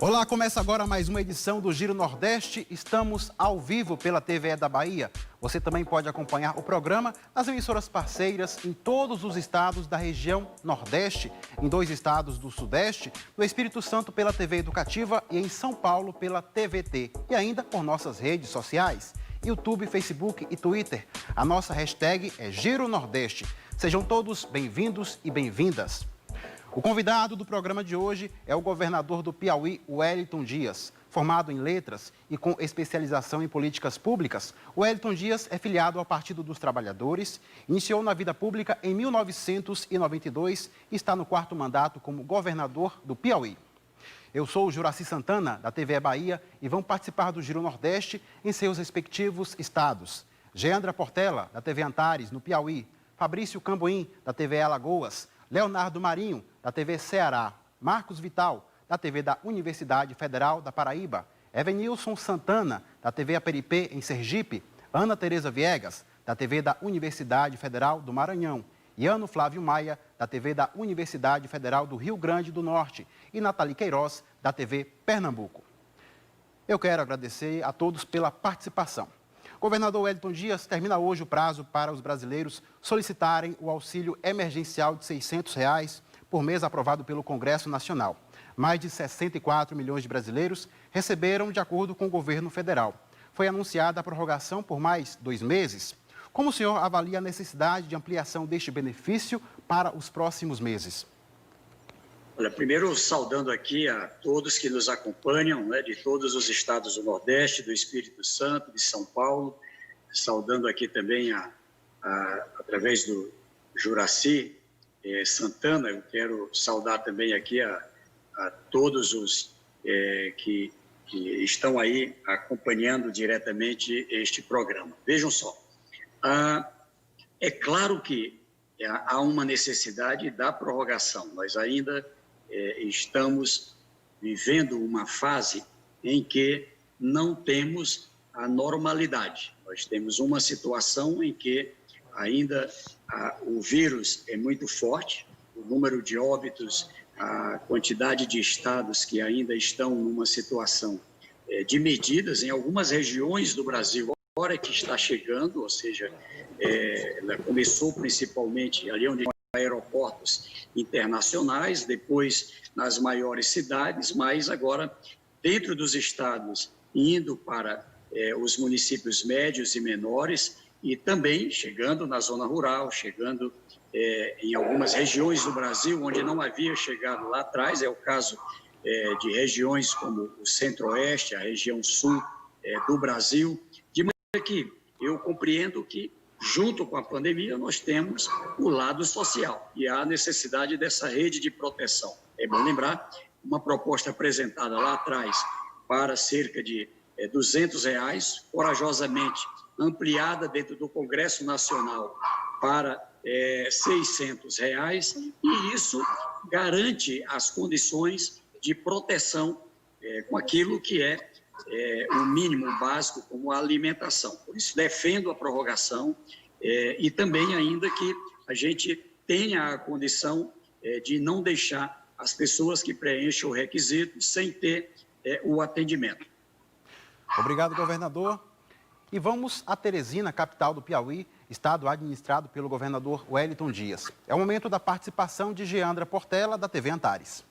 Olá, começa agora mais uma edição do Giro Nordeste. Estamos ao vivo pela TVE da Bahia. Você também pode acompanhar o programa nas emissoras parceiras em todos os estados da região Nordeste, em 2 estados do Sudeste, no Espírito Santo pela TV Educativa e em São Paulo pela TVT. E ainda por nossas redes sociais, YouTube, Facebook e Twitter. A nossa hashtag é Giro Nordeste. Sejam todos bem-vindos e bem-vindas. O convidado do programa de hoje é o governador do Piauí, Wellington Dias. Formado em letras e com especialização em políticas públicas, Wellington Dias é filiado ao Partido dos Trabalhadores, iniciou na vida pública em 1992 e está no 4º mandato como governador do Piauí. Eu sou o Juraci Santana, da TVE Bahia, e vamos participar do Giro Nordeste em seus respectivos estados. Geandra Portela, da TV Antares, no Piauí, Fabrício Cambuim, da TVE Alagoas, Leonardo Marinho, da TV Ceará, Marcos Vital, da TV da Universidade Federal da Paraíba, Evenilson Santana, da TV Aperipê, em Sergipe, Ana Tereza Viegas, da TV da Universidade Federal do Maranhão, e Ano Flávio Maia, da TV da Universidade Federal do Rio Grande do Norte, e Nathalie Queiroz, da TV Pernambuco. Eu quero agradecer a todos pela participação. Governador Wellington Dias, termina hoje o prazo para os brasileiros solicitarem o auxílio emergencial de R$ 600 por mês aprovado pelo Congresso Nacional. Mais de 64 milhões de brasileiros receberam de acordo com o governo federal. Foi anunciada a prorrogação por mais 2 meses. Como o senhor avalia a necessidade de ampliação deste benefício para os próximos meses? Olha, primeiro saudando aqui a todos que nos acompanham, de todos os estados do Nordeste, do Espírito Santo, de São Paulo, saudando aqui também, através do Juraci Santana, eu quero saudar também aqui a todos os que estão aí acompanhando diretamente este programa. Vejam só, é claro que há uma necessidade da prorrogação, nós ainda estamos vivendo uma fase em que não temos a normalidade. Nós temos uma situação em que ainda o vírus é muito forte, o número de óbitos, a quantidade de estados que ainda estão numa situação de medidas, em algumas regiões do Brasil, agora que está chegando, ou seja, ela começou principalmente ali onde aeroportos internacionais, depois nas maiores cidades, mas agora dentro dos estados, indo para os municípios médios e menores e também chegando na zona rural, chegando em algumas regiões do Brasil onde não havia chegado lá atrás, é o caso de regiões como o Centro-Oeste, a região sul do Brasil, de maneira que eu compreendo que junto com a pandemia, nós temos o lado social e a necessidade dessa rede de proteção. É bom lembrar, uma proposta apresentada lá atrás para cerca de R$ 200, corajosamente ampliada dentro do Congresso Nacional para R$ 600, e isso garante as condições de proteção com aquilo que é o mínimo básico, como a alimentação. Por isso, defendo a prorrogação e também ainda que a gente tenha a condição de não deixar as pessoas que preenchem o requisito sem ter o atendimento. Obrigado, governador. E vamos a Teresina, capital do Piauí, estado administrado pelo governador Wellington Dias. É o momento da participação de Geandra Portela, da TV Antares.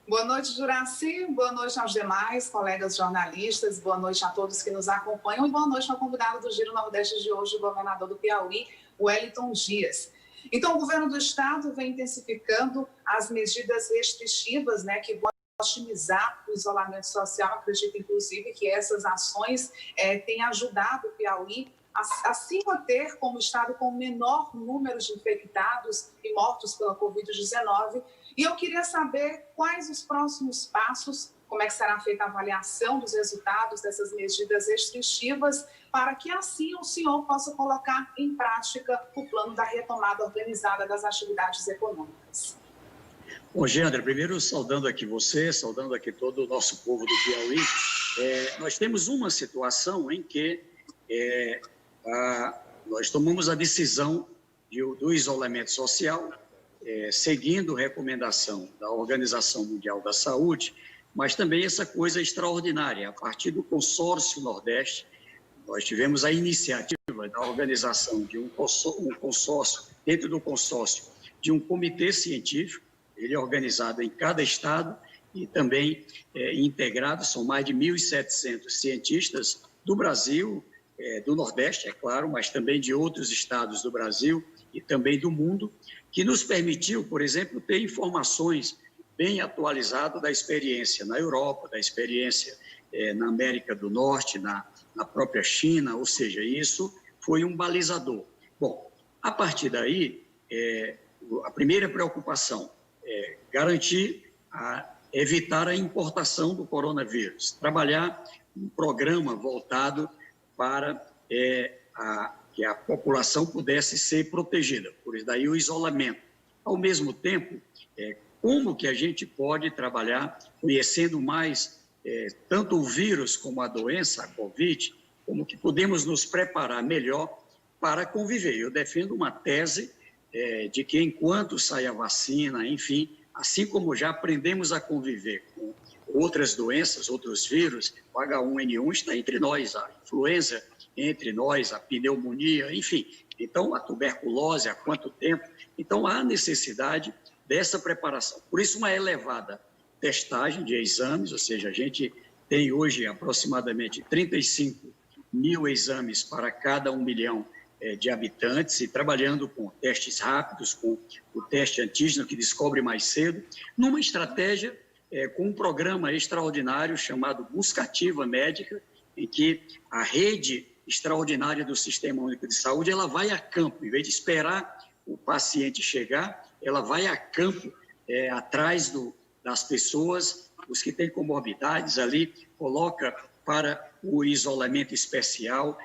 Boa noite, Juraci. Boa noite aos demais colegas jornalistas. Boa noite a todos que nos acompanham. E boa noite ao convidado do Giro Nordeste de hoje, o governador do Piauí, Wellington Dias. Então, o governo do estado vem intensificando as medidas restritivas, que vão otimizar o isolamento social. Acredito, inclusive, que essas ações têm ajudado o Piauí a se manter como estado com o menor número de infectados e mortos pela Covid-19. E eu queria saber quais os próximos passos, como é que será feita a avaliação dos resultados dessas medidas restritivas, para que assim o senhor possa colocar em prática o plano da retomada organizada das atividades econômicas. Bom, Geandra, primeiro saudando aqui você, saudando aqui todo o nosso povo do Piauí, nós temos uma situação em que nós tomamos a decisão do isolamento social seguindo recomendação da Organização Mundial da Saúde, mas também essa coisa extraordinária. A partir do Consórcio Nordeste, nós tivemos a iniciativa da organização de um consórcio, dentro do consórcio, de um comitê científico, ele é organizado em cada estado e também integrado, são mais de 1.700 cientistas do Brasil, do Nordeste, é claro, mas também de outros estados do Brasil e também do mundo, que nos permitiu, por exemplo, ter informações bem atualizadas da experiência na Europa, da experiência na América do Norte, na própria China, ou seja, isso foi um balizador. Bom, a partir daí, a primeira preocupação é garantir, evitar a importação do coronavírus, trabalhar um programa voltado para que a população pudesse ser protegida, por isso daí o isolamento. Ao mesmo tempo, como que a gente pode trabalhar conhecendo mais tanto o vírus como a doença, a Covid, como que podemos nos preparar melhor para conviver. Eu defendo uma tese de que enquanto sai a vacina, enfim, assim como já aprendemos a conviver com outras doenças, outros vírus, o H1N1 está entre nós, a influenza entre nós, a pneumonia, enfim. Então, a tuberculose, há quanto tempo? Então, há necessidade dessa preparação. Por isso, uma elevada testagem de exames, ou seja, a gente tem hoje aproximadamente 35 mil exames para cada 1 milhão de habitantes e trabalhando com testes rápidos, com o teste antígeno que descobre mais cedo, numa estratégia com um programa extraordinário chamado Busca Ativa Médica, em que a rede extraordinária do Sistema Único de Saúde, ela vai a campo, em vez de esperar o paciente chegar, ela vai a campo atrás das pessoas, os que têm comorbidades ali, coloca para o isolamento especial,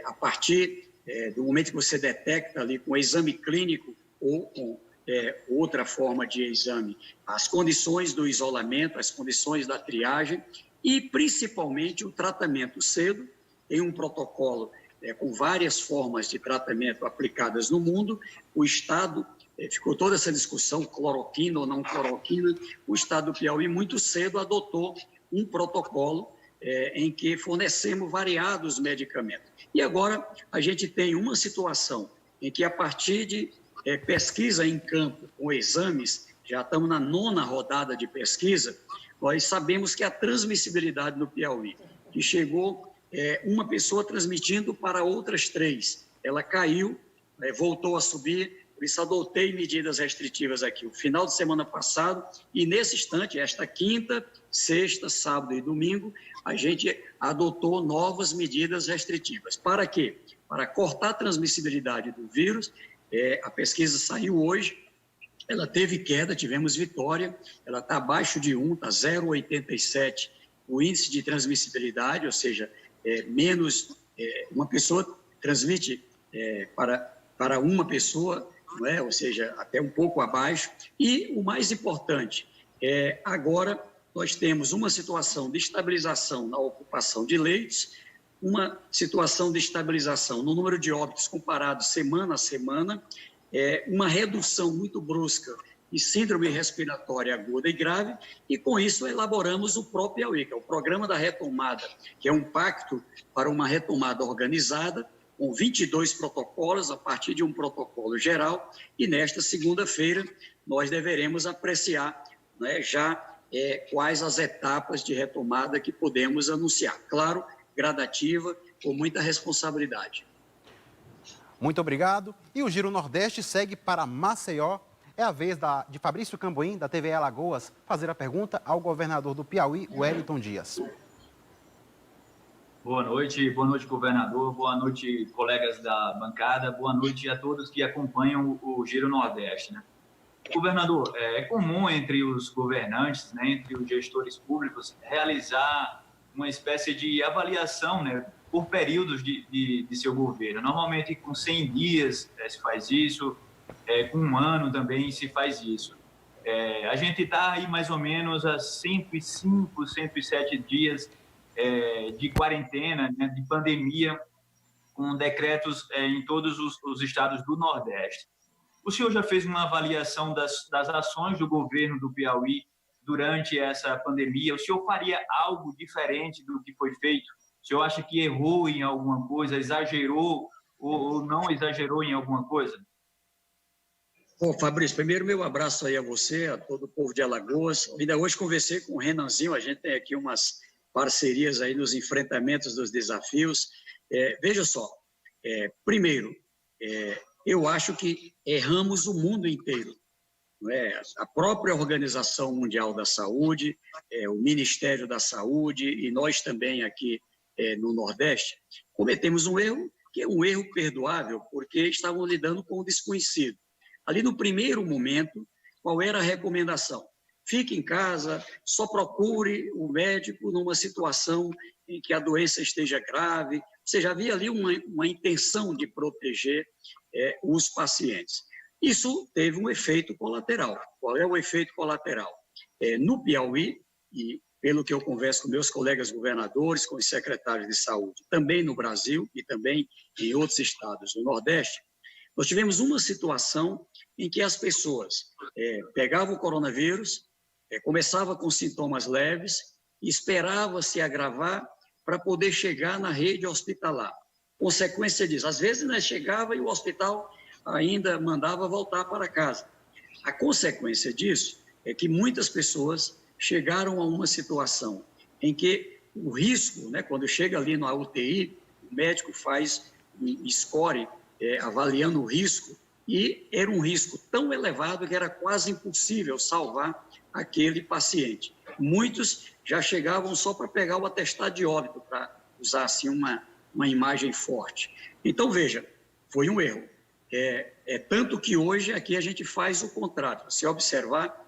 a partir do momento que você detecta ali com exame clínico ou com outra forma de exame, as condições do isolamento, as condições da triagem e principalmente o tratamento cedo, em um protocolo com várias formas de tratamento aplicadas no mundo. O Estado, ficou toda essa discussão, cloroquina ou não cloroquina, o Estado do Piauí muito cedo adotou um protocolo em que fornecemos variados medicamentos. E agora a gente tem uma situação em que a partir de pesquisa em campo com exames, já estamos na 9ª rodada de pesquisa, nós sabemos que a transmissibilidade no Piauí, que chegou uma pessoa transmitindo para outras 3, ela caiu, voltou a subir, por isso adotei medidas restritivas aqui o final de semana passado e nesse instante, esta quinta, sexta, sábado e domingo, a gente adotou novas medidas restritivas. Para quê? Para cortar a transmissibilidade do vírus. A pesquisa saiu hoje, ela teve queda, tivemos vitória, ela está abaixo de 1, está 0,87 o índice de transmissibilidade, ou seja, menos, uma pessoa transmite para uma pessoa, não é? Ou seja, até um pouco abaixo. E o mais importante, agora nós temos uma situação de estabilização na ocupação de leitos, uma situação de estabilização no número de óbitos comparado semana a semana, uma redução muito brusca de síndrome respiratória aguda e grave, e com isso elaboramos o próprio Piauí, que é o Programa da Retomada, que é um pacto para uma retomada organizada, com 22 protocolos, a partir de um protocolo geral, e nesta segunda-feira nós deveremos apreciar, né, já quais as etapas de retomada que podemos anunciar. Claro, gradativa, com muita responsabilidade. Muito obrigado. E o Giro Nordeste segue para Maceió. É a vez de Fabrício Camboim, da TVE Alagoas, fazer a pergunta ao governador do Piauí, Wellington Dias. Boa noite, governador, boa noite, colegas da bancada, boa noite a todos que acompanham o Giro Nordeste, né? Governador, é comum entre os governantes, né, entre os gestores públicos, realizar uma espécie de avaliação, né, por períodos de seu governo. Normalmente com 100 dias se faz isso, com 1 ano também se faz isso. A gente está aí mais ou menos a 105, 107 dias de quarentena, né, de pandemia, com decretos em todos os estados do Nordeste. O senhor já fez uma avaliação das ações do governo do Piauí durante essa pandemia? O senhor faria algo diferente do que foi feito? O senhor acha que errou em alguma coisa, exagerou ou não exagerou em alguma coisa? Bom, Fabrício, primeiro meu abraço aí a você, a todo o povo de Alagoas. Ainda hoje conversei com o Renanzinho, a gente tem aqui umas parcerias aí nos enfrentamentos dos desafios. Veja só, primeiro, eu acho que erramos o mundo inteiro. Não é? A própria Organização Mundial da Saúde, o Ministério da Saúde e nós também aqui no Nordeste, cometemos um erro que é um erro perdoável, porque estavam lidando com o desconhecido. Ali no primeiro momento, qual era a recomendação? Fique em casa, só procure o médico numa situação em que a doença esteja grave. Ou seja, havia ali uma intenção de proteger os pacientes. Isso teve um efeito colateral. Qual é o efeito colateral? No Piauí, e pelo que eu converso com meus colegas governadores, com os secretários de saúde, também no Brasil e também em outros estados do Nordeste, nós tivemos uma situação em que as pessoas pegavam o coronavírus, começava com sintomas leves, e esperava se agravar para poder chegar na rede hospitalar. Consequência disso, às vezes chegava e o hospital ainda mandava voltar para casa. A consequência disso é que muitas pessoas chegaram a uma situação em que o risco, quando chega ali na UTI, o médico faz um score avaliando o risco, e era um risco tão elevado que era quase impossível salvar aquele paciente. Muitos já chegavam só para pegar o atestado de óbito, para usar assim uma imagem forte. Então, veja, foi um erro. Tanto que hoje aqui a gente faz o contrário. Se observar,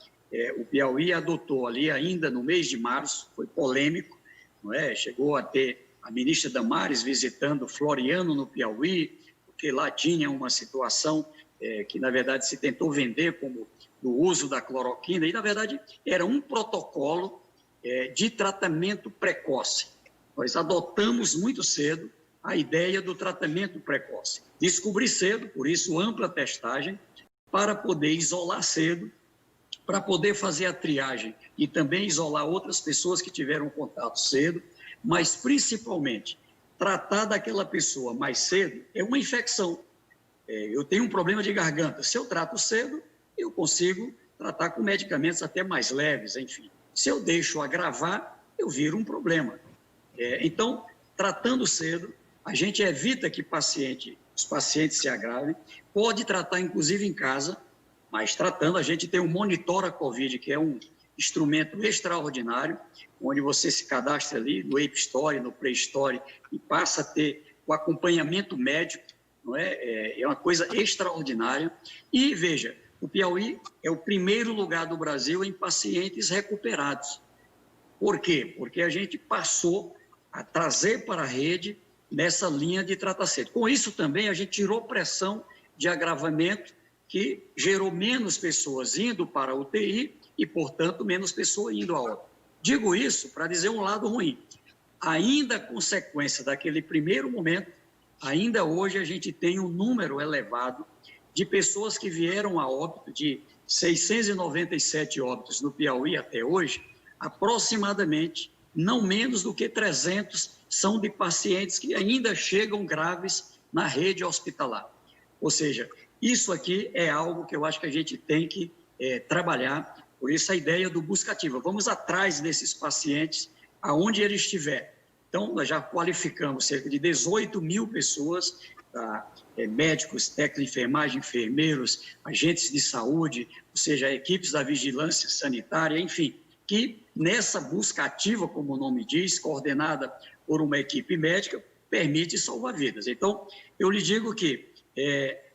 o Piauí adotou ali ainda no mês de março, foi polêmico, não é? Chegou a ter a ministra Damares visitando Floriano no Piauí, porque lá tinha uma situação que, na verdade, se tentou vender como do uso da cloroquina, e, na verdade, era um protocolo de tratamento precoce. Nós adotamos muito cedo a ideia do tratamento precoce. Descobrir cedo, por isso, ampla testagem, para poder isolar cedo, para poder fazer a triagem e também isolar outras pessoas que tiveram contato cedo, mas, principalmente, tratar daquela pessoa mais cedo é uma infecção. Eu tenho um problema de garganta. Se eu trato cedo, eu consigo tratar com medicamentos até mais leves, enfim. Se eu deixo agravar, eu viro um problema. Então, tratando cedo, a gente evita que os pacientes se agravem. Pode tratar, inclusive, em casa, mas tratando, a gente tem o Monitora Covid, que é um instrumento extraordinário, onde você se cadastra ali no App Store, no Play Store, e passa a ter o acompanhamento médico, não é? É uma coisa extraordinária. E, veja, o Piauí é o primeiro lugar do Brasil em pacientes recuperados. Por quê? Porque a gente passou a trazer para a rede nessa linha de tratar cedo. Com isso também a gente tirou pressão de agravamento, que gerou menos pessoas indo para a UTI e, portanto, menos pessoas indo a óbito. Digo isso para dizer um lado ruim. Ainda a consequência daquele primeiro momento, ainda hoje a gente tem um número elevado de pessoas que vieram a óbito, de 697 óbitos no Piauí até hoje, aproximadamente não menos do que 300 são de pacientes que ainda chegam graves na rede hospitalar. Ou seja, isso aqui é algo que eu acho que a gente tem que trabalhar, por isso a ideia do busca ativa. Vamos atrás desses pacientes, aonde ele estiver. Então, nós já qualificamos cerca de 18 mil pessoas, médicos, técnicos de enfermagem, enfermeiros, agentes de saúde, ou seja, equipes da vigilância sanitária, enfim, que nessa busca ativa, como o nome diz, coordenada por uma equipe médica, permite salvar vidas. Então, eu lhe digo que,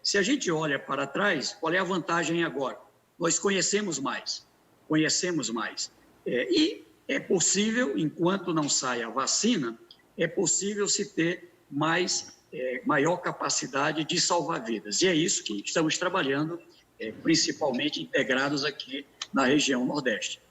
se a gente olha para trás, qual é a vantagem agora? Nós conhecemos mais. E é possível, enquanto não sai a vacina, é possível se ter maior capacidade de salvar vidas. E é isso que estamos trabalhando, principalmente integrados aqui na região Nordeste.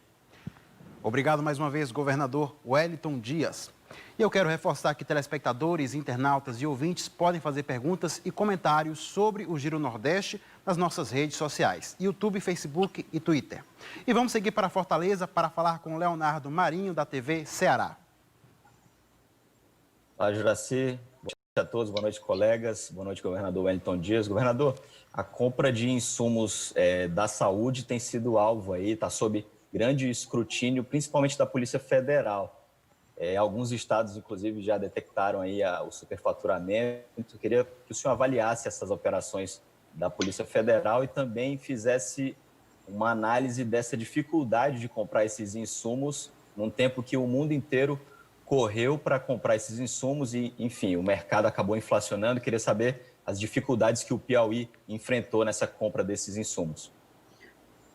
Obrigado mais uma vez, governador Wellington Dias. E eu quero reforçar que telespectadores, internautas e ouvintes podem fazer perguntas e comentários sobre o Giro Nordeste nas nossas redes sociais, YouTube, Facebook e Twitter. E vamos seguir para Fortaleza para falar com Leonardo Marinho, da TV Ceará. Olá, Juraci. Boa noite a todos, boa noite, colegas. Boa noite, governador Wellington Dias. Governador, a compra de insumos da saúde tem sido alvo aí, está sob grande escrutínio, principalmente da Polícia Federal. Alguns estados, inclusive, já detectaram aí o superfaturamento. Eu queria que o senhor avaliasse essas operações da Polícia Federal e também fizesse uma análise dessa dificuldade de comprar esses insumos num tempo que o mundo inteiro correu para comprar esses insumos e, enfim, o mercado acabou inflacionando. Eu queria saber as dificuldades que o Piauí enfrentou nessa compra desses insumos.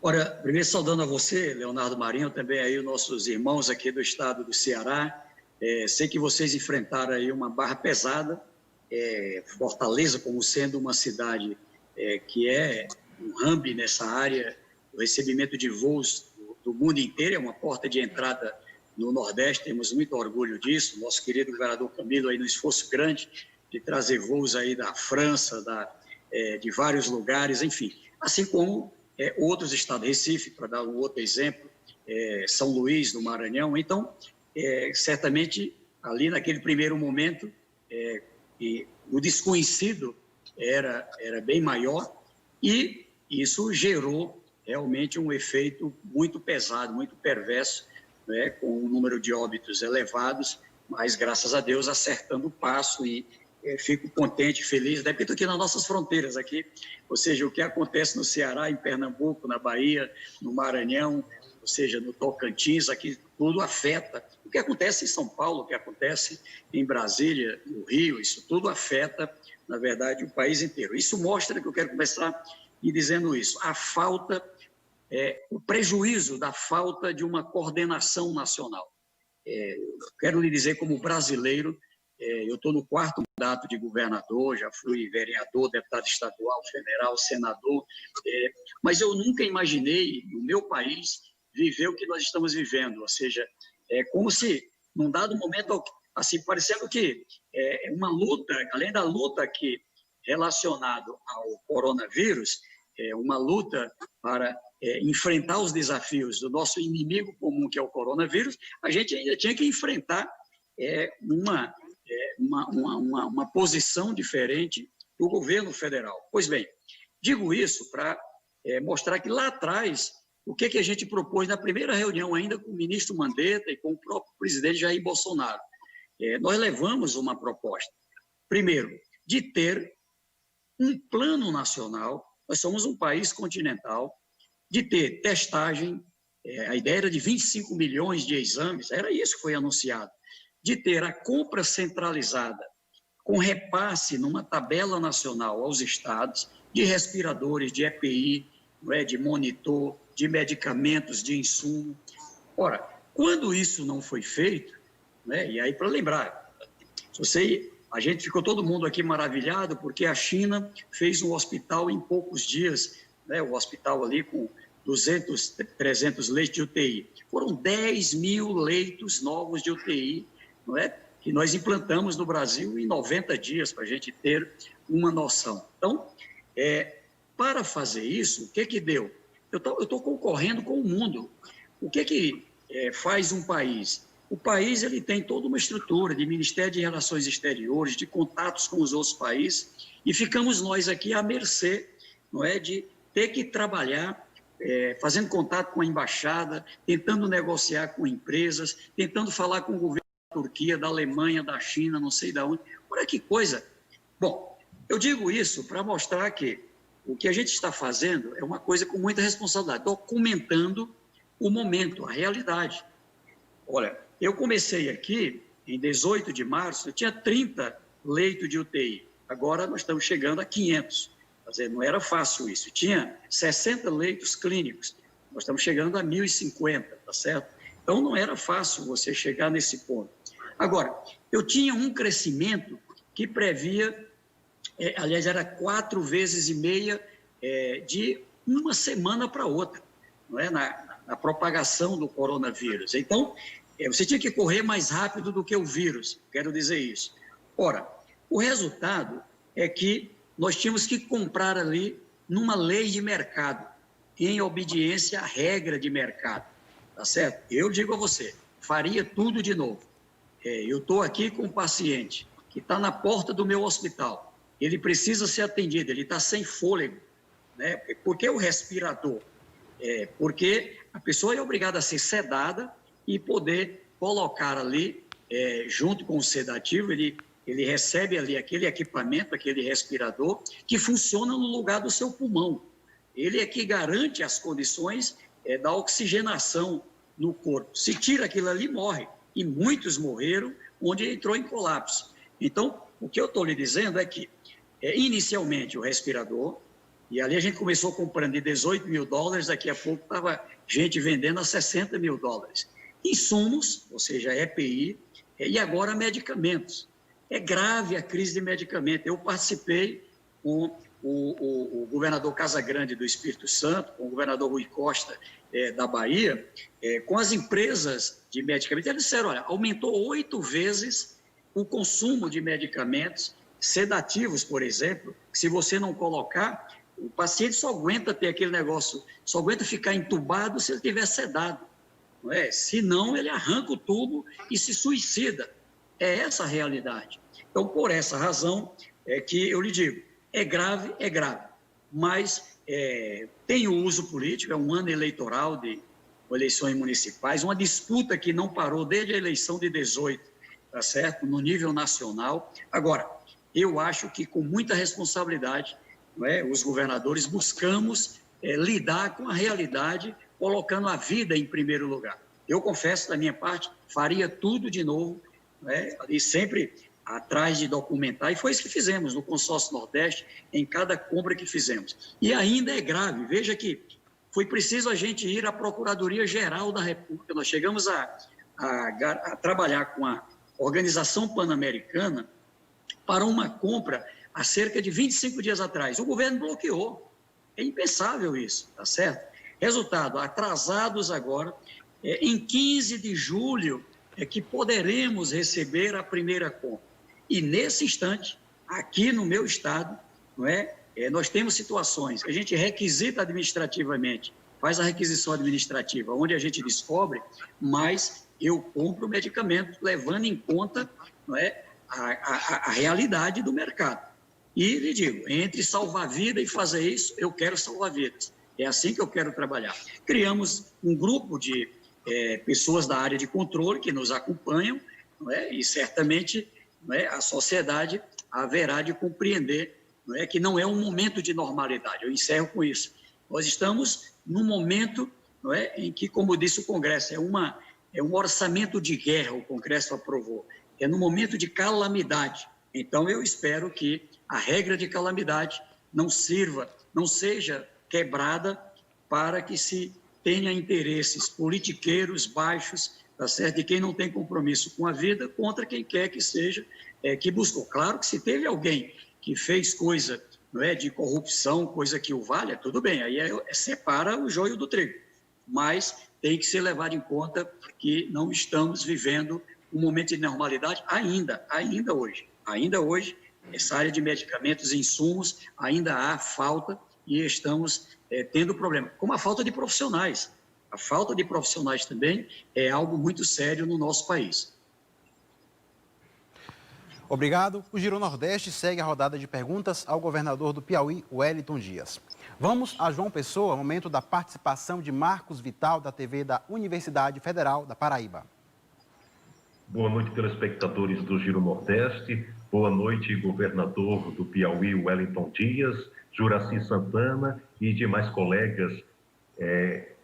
Ora, primeiro saudando a você, Leonardo Marinho, também aí os nossos irmãos aqui do estado do Ceará. Sei que vocês enfrentaram aí uma barra pesada, Fortaleza como sendo uma cidade que é um hub nessa área, o recebimento de voos do mundo inteiro, é uma porta de entrada no Nordeste, temos muito orgulho disso. Nosso querido governador Camilo aí no esforço grande de trazer voos aí da França, de vários lugares, enfim, assim como outros estados, Recife, para dar um outro exemplo, São Luís, do Maranhão. Então, certamente, ali naquele primeiro momento, o desconhecido era bem maior e isso gerou realmente um efeito muito pesado, muito perverso, né, com um número de óbitos elevados, mas, graças a Deus, acertando o passo e fico contente, feliz, repito aqui nas nossas fronteiras aqui, ou seja, o que acontece no Ceará, em Pernambuco, na Bahia, no Maranhão, ou seja, no Tocantins, aqui tudo afeta. O que acontece em São Paulo, o que acontece em Brasília, no Rio, isso tudo afeta, na verdade, o país inteiro. Isso mostra que eu quero começar dizendo isso, a falta, o prejuízo da falta de uma coordenação nacional. Quero lhe dizer, como brasileiro, eu estou no 4º mandato de governador, já fui vereador, deputado estadual, federal, senador, mas eu nunca imaginei, no meu país, viver o que nós estamos vivendo, ou seja, é como se, num dado momento, assim, parecendo que uma luta, além da luta aqui relacionada ao coronavírus, uma luta para enfrentar os desafios do nosso inimigo comum, que é o coronavírus, a gente ainda tinha que enfrentar uma posição diferente do governo federal. Pois bem, digo isso para mostrar que lá atrás, o que a gente propôs na primeira reunião ainda com o ministro Mandetta e com o próprio presidente Jair Bolsonaro. Nós levamos uma proposta, primeiro, de ter um plano nacional, nós somos um país continental, de ter testagem, a ideia era de 25 milhões de exames, era isso que foi anunciado, de ter a compra centralizada com repasse numa tabela nacional aos estados de respiradores, de EPI, de monitor, de medicamentos, de insumo. Ora, quando isso não foi feito, e aí para lembrar, a gente ficou todo mundo aqui maravilhado porque a China fez um hospital em poucos dias, o hospital ali com 200, 300 leitos de UTI. Foram 10 mil leitos novos de UTI, que nós implantamos no Brasil em 90 dias, para a gente ter uma noção. Então, para fazer isso, o que deu? Eu estou concorrendo com o mundo. O que faz um país? O país ele tem toda uma estrutura de Ministério de Relações Exteriores, de contatos com os outros países, e ficamos nós aqui à mercê, de ter que trabalhar, fazendo contato com a embaixada, tentando negociar com empresas, tentando falar com o governo da Turquia, da Alemanha, da China, não sei de onde. Olha que coisa. Bom, eu digo isso para mostrar que o que a gente está fazendo é uma coisa com muita responsabilidade, documentando o momento, a realidade. Olha, eu comecei aqui em 18 de março, eu tinha 30 leitos de UTI, agora nós estamos chegando a 500. Quer dizer, não era fácil isso. Tinha 60 leitos clínicos, nós estamos chegando a 1.050, tá certo? Então, não era fácil você chegar nesse ponto. Agora, eu tinha um crescimento que previa, aliás, era 4,5 vezes de uma semana para outra, na propagação do coronavírus. Então, você tinha que correr mais rápido do que o vírus, quero dizer isso. Ora, o resultado é que nós tínhamos que comprar ali numa lei de mercado, em obediência à regra de mercado, tá certo? Eu digo a você, faria tudo de novo. Eu estou aqui com um paciente que está na porta do meu hospital, ele precisa ser atendido, ele está sem fôlego, né? Por que o respirador? Porque a pessoa é obrigada a ser sedada e poder colocar ali, junto com o sedativo, ele recebe ali aquele equipamento, aquele respirador, que funciona no lugar do seu pulmão. Ele é que garante as condições da oxigenação no corpo. Se tira aquilo ali, morre. E muitos morreram onde entrou em colapso. Então, o que eu estou lhe dizendo é que, inicialmente, o respirador, e ali a gente começou comprando de $18 mil, daqui a pouco estava gente vendendo a $60 mil. Insumos, ou seja, EPI, e agora medicamentos. É grave a crise de medicamento. Eu participei com o governador Casagrande do Espírito Santo, com o governador Rui Costa da Bahia, com as empresas de medicamentos. Eles disseram, olha, aumentou 8 vezes o consumo de medicamentos sedativos, por exemplo, que se você não colocar, o paciente só aguenta ter aquele negócio, só aguenta ficar entubado se ele estiver sedado. Não é? Senão, ele arranca o tubo e se suicida. É essa a realidade. Então, por essa razão, é que eu lhe digo, é grave, mas tem o uso político, é um ano eleitoral de eleições municipais, uma disputa que não parou desde a eleição de 18, tá certo? No nível nacional. Agora, eu acho que com muita responsabilidade, não é? Os governadores buscamos lidar com a realidade, colocando a vida em primeiro lugar. Eu confesso, da minha parte, faria tudo de novo, né? E sempre atrás de documentar, e foi isso que fizemos no Consórcio Nordeste, em cada compra que fizemos. E ainda é grave, veja que foi preciso a gente ir à Procuradoria-Geral da República, nós chegamos a trabalhar com a Organização Pan-Americana para uma compra há cerca de 25 dias atrás. O governo bloqueou, é impensável isso, tá certo? Resultado, atrasados agora, em 15 de julho é que poderemos receber a primeira compra. E nesse instante, aqui no meu estado, não é? Nós temos situações que a gente requisita administrativamente, faz a requisição administrativa, onde a gente descobre, mas eu compro o medicamento levando em conta, não é, a realidade do mercado. E lhe digo, entre salvar vida e fazer isso, eu quero salvar vidas. É assim que eu quero trabalhar. Criamos um grupo de pessoas da área de controle que nos acompanham, não é? E certamente, não é, a sociedade haverá de compreender, não é, que não é um momento de normalidade. Eu encerro com isso. Nós estamos num momento, não é, em que, como disse o Congresso, é um orçamento de guerra, o Congresso aprovou. É num momento de calamidade. Então, eu espero que a regra de calamidade não seja quebrada para que se tenha interesses politiqueiros baixos, tá certo? De quem não tem compromisso com a vida contra quem quer que seja, que buscou. Claro que se teve alguém que fez coisa, não é, de corrupção, coisa que o valha, tudo bem, aí separa o joio do trigo. Mas tem que ser levado em conta que não estamos vivendo um momento de normalidade ainda hoje. Ainda hoje, essa área de medicamentos e insumos, ainda há falta e estamos tendo problema. Como a falta de profissionais. A falta de profissionais também é algo muito sério no nosso país. Obrigado. O Giro Nordeste segue a rodada de perguntas ao governador do Piauí, Wellington Dias. Vamos a João Pessoa, momento da participação de Marcos Vital, da TV da Universidade Federal da Paraíba. Boa noite, telespectadores do Giro Nordeste. Boa noite, governador do Piauí, Wellington Dias, Juraci Santana e demais colegas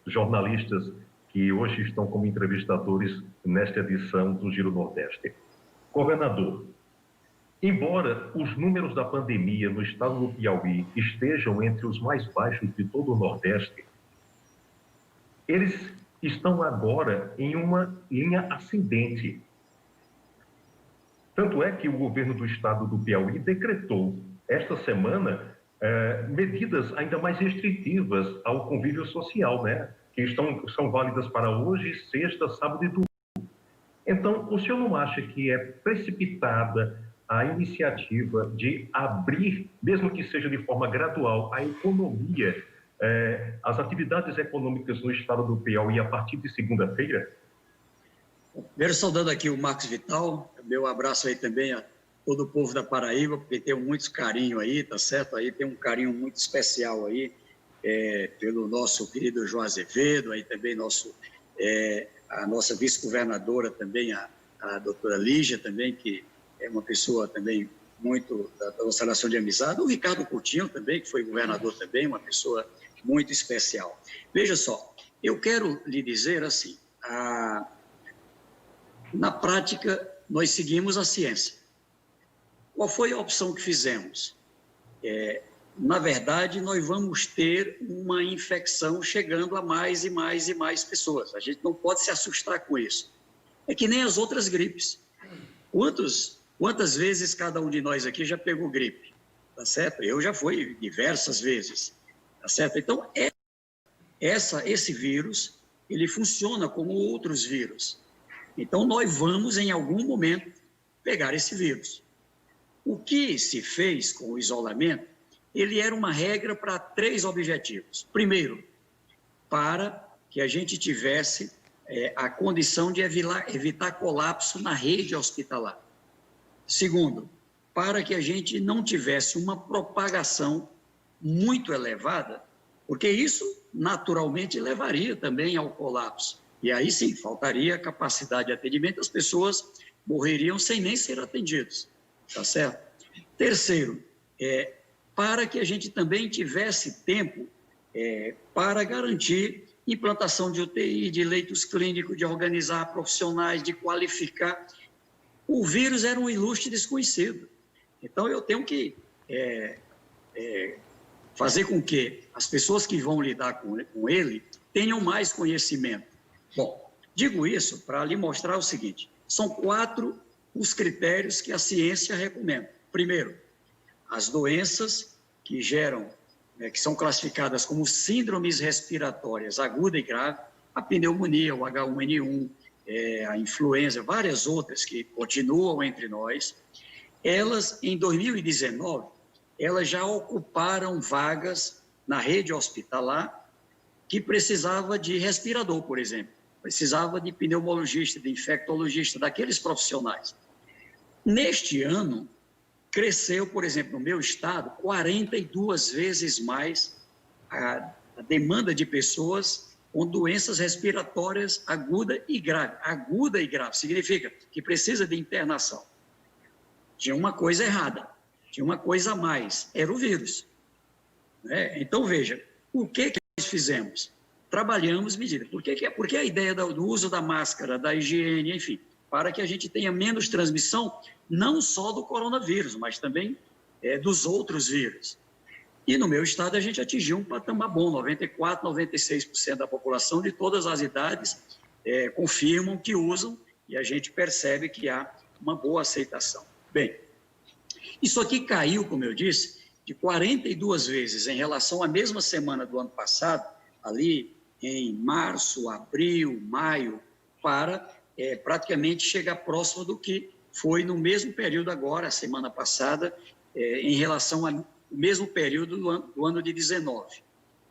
jornalistas que hoje estão como entrevistadores nesta edição do Giro Nordeste. Governador, embora os números da pandemia no estado do Piauí estejam entre os mais baixos de todo o Nordeste, eles estão agora em uma linha ascendente. Tanto é que o governo do estado do Piauí decretou esta semana medidas ainda mais restritivas ao convívio social, né? Que são válidas para hoje, sexta, sábado e domingo. Então, o senhor não acha que é precipitada a iniciativa de abrir, mesmo que seja de forma gradual, a economia, as atividades econômicas no estado do Piauí a partir de segunda-feira? Primeiro, saudando aqui o Marcos Vital, meu abraço aí também a todo o povo da Paraíba, porque tem muito carinho aí, tá certo? Aí tem um carinho muito especial aí, pelo nosso querido João Azevedo, aí também a nossa vice-governadora também, a doutora Lígia também, que é uma pessoa também muito da nossa relação de amizade, o Ricardo Coutinho também, que foi governador também, uma pessoa muito especial. Veja só, eu quero lhe dizer assim, na prática, nós seguimos a ciência. Qual foi a opção que fizemos? Na verdade, nós vamos ter uma infecção chegando a mais e mais e mais pessoas. A gente não pode se assustar com isso. É que nem as outras gripes. Quantas vezes cada um de nós aqui já pegou gripe? Tá certo? Eu já fui diversas vezes. Tá certo? Então, esse vírus, ele funciona como outros vírus. Então, nós vamos, em algum momento, pegar esse vírus. O que se fez com o isolamento, ele era uma regra para 3 objetivos. Primeiro, para que a gente tivesse a condição de evitar colapso na rede hospitalar. Segundo, para que a gente não tivesse uma propagação muito elevada, porque isso naturalmente levaria também ao colapso. E aí sim, faltaria capacidade de atendimento, as pessoas morreriam sem nem ser atendidas, tá certo? Terceiro, para que a gente também tivesse tempo para garantir implantação de UTI, de leitos clínicos, de organizar profissionais, de qualificar. O vírus era um ilustre desconhecido. Então, eu tenho que fazer com que as pessoas que vão lidar com ele tenham mais conhecimento. Bom, digo isso para lhe mostrar o seguinte, são 4 os critérios que a ciência recomenda. Primeiro, as doenças que geram, que são classificadas como síndromes respiratórias aguda e grave, a pneumonia, o H1N1, a influenza, várias outras que continuam entre nós, elas, em 2019, elas já ocuparam vagas na rede hospitalar que precisava de respirador, por exemplo, precisava de pneumologista, de infectologista, daqueles profissionais. Neste ano, cresceu, por exemplo, no meu estado, 42 vezes mais a demanda de pessoas com doenças respiratórias aguda e grave. Aguda e grave significa que precisa de internação. Tinha uma coisa errada, tinha uma coisa a mais, era o vírus. Então, veja, o que nós fizemos? Trabalhamos medidas. Porque a ideia do uso da máscara, da higiene, enfim, para que a gente tenha menos transmissão, não só do coronavírus, mas também dos outros vírus. E no meu estado a gente atingiu um patamar bom, 94%, 96% da população de todas as idades confirmam que usam e a gente percebe que há uma boa aceitação. Bem, isso aqui caiu, como eu disse, de 42 vezes em relação à mesma semana do ano passado, ali em março, abril, maio, para praticamente chegar próximo do que foi no mesmo período agora, a semana passada, em relação ao mesmo período do ano de 19.